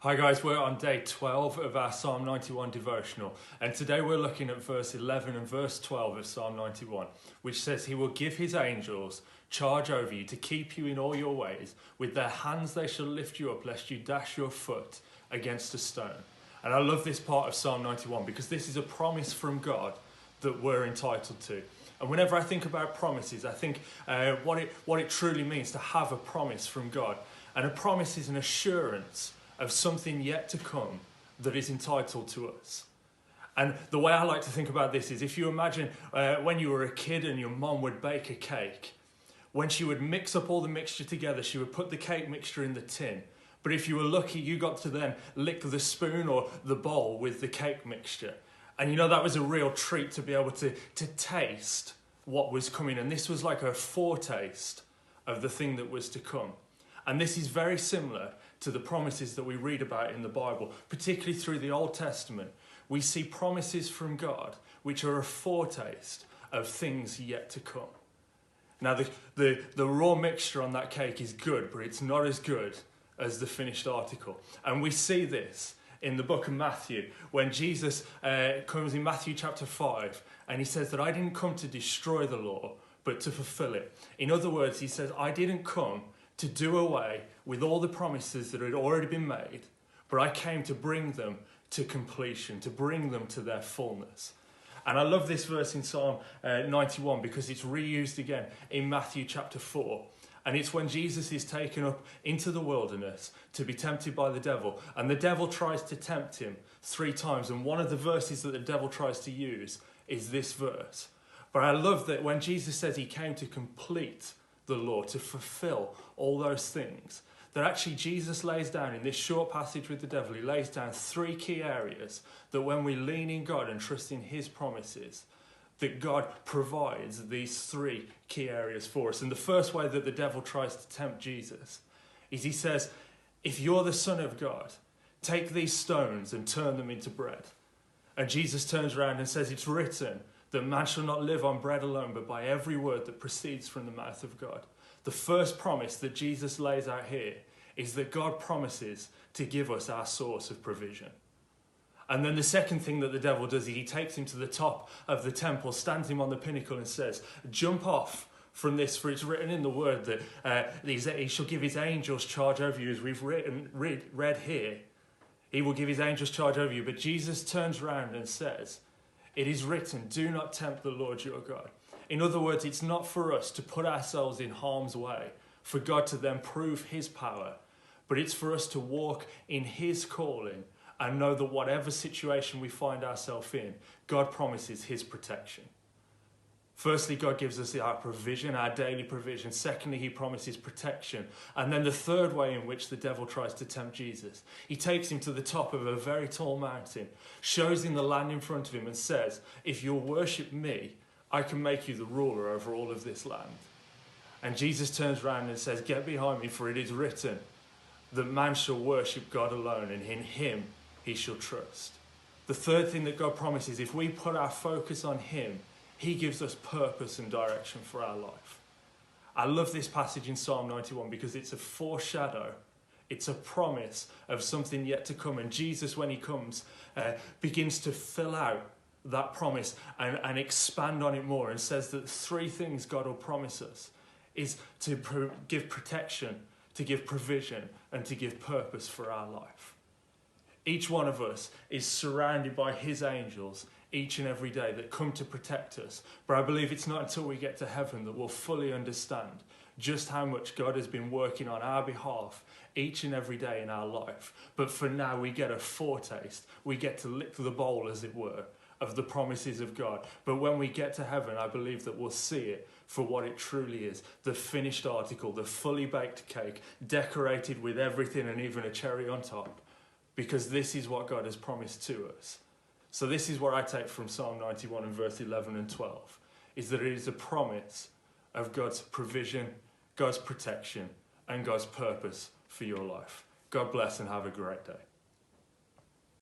Hi guys, we're on day 12 of our Psalm 91 devotional, and today we're looking at verse 11 and verse 12 of Psalm 91, which says, "He will give his angels charge over you to keep you in all your ways. With their hands they shall lift you up, lest you dash your foot against a stone." And I love this part of Psalm 91 because this is a promise from God that we're entitled to. And whenever I think about promises, I think what it truly means to have a promise from God. And a promise is an assurance of something yet to come that is entitled to us. And the way I like to think about this is, if you imagine when you were a kid and your mom would bake a cake, when she would mix up all the mixture together, she would put the cake mixture in the tin. But if you were lucky, you got to then lick the spoon or the bowl with the cake mixture. And you know, that was a real treat to be able to taste what was coming. And this was like a foretaste of the thing that was to come. And this is very similar to the promises that we read about in the Bible, particularly through the Old Testament. We see promises from God which are a foretaste of things yet to come. Now, the raw mixture on that cake is good, but it's not as good as the finished article. And we see this in the book of Matthew, when Jesus comes in Matthew chapter 5, and he says that I didn't come to destroy the law, but to fulfill it. In other words, he says, I didn't come to do away with all the promises that had already been made, but I came to bring them to completion, to bring them to their fullness. And I love this verse in Psalm 91 because it's reused again in Matthew chapter 4. And it's when Jesus is taken up into the wilderness to be tempted by the devil. And the devil tries to tempt him 3 times. And one of the verses that the devil tries to use is this verse. But I love that when Jesus says he came to complete the law, to fulfill all those things, that actually Jesus lays down in this short passage with the devil, he lays down 3 key areas that when we lean in God and trust in his promises, that God provides these 3 key areas for us. And the first way that the devil tries to tempt Jesus is he says, if you're the Son of God, take these stones and turn them into bread. And Jesus turns around and says, it's written that man shall not live on bread alone, but by every word that proceeds from the mouth of God. The first promise that Jesus lays out here is that God promises to give us our source of provision. And then the second thing that the devil does is he takes him to the top of the temple, stands him on the pinnacle and says, jump off from this, for it's written in the word that he shall give his angels charge over you, as we've read here. He will give his angels charge over you. But Jesus turns around and says, it is written, do not tempt the Lord your God. In other words, it's not for us to put ourselves in harm's way, for God to then prove his power, but it's for us to walk in his calling and know that whatever situation we find ourselves in, God promises his protection. Firstly, God gives us our provision, our daily provision. Secondly, he promises protection. And then the third way in which the devil tries to tempt Jesus, he takes him to the top of a very tall mountain, shows him the land in front of him and says, if you'll worship me, I can make you the ruler over all of this land. And Jesus turns around and says, get behind me, for it is written that man shall worship God alone, and in him he shall trust. The third thing that God promises, if we put our focus on him, he gives us purpose and direction for our life. I love this passage in Psalm 91 because it's a foreshadow. It's a promise of something yet to come. And Jesus, when he comes, begins to fill out that promise and expand on it more, and says that 3 things God will promise us is to give protection, to give provision, and to give purpose for our life. Each one of us is surrounded by his angels each and every day that come to protect us. But I believe it's not until we get to heaven that we'll fully understand just how much God has been working on our behalf each and every day in our life. But for now, we get a foretaste. We get to lick the bowl, as it were, of the promises of God. But when we get to heaven, I believe that we'll see it for what it truly is. The finished article, the fully baked cake, decorated with everything and even a cherry on top. Because this is what God has promised to us. So this is what I take from Psalm 91 and verse 11 and 12, is that it is a promise of God's provision, God's protection, and God's purpose for your life. God bless and have a great day.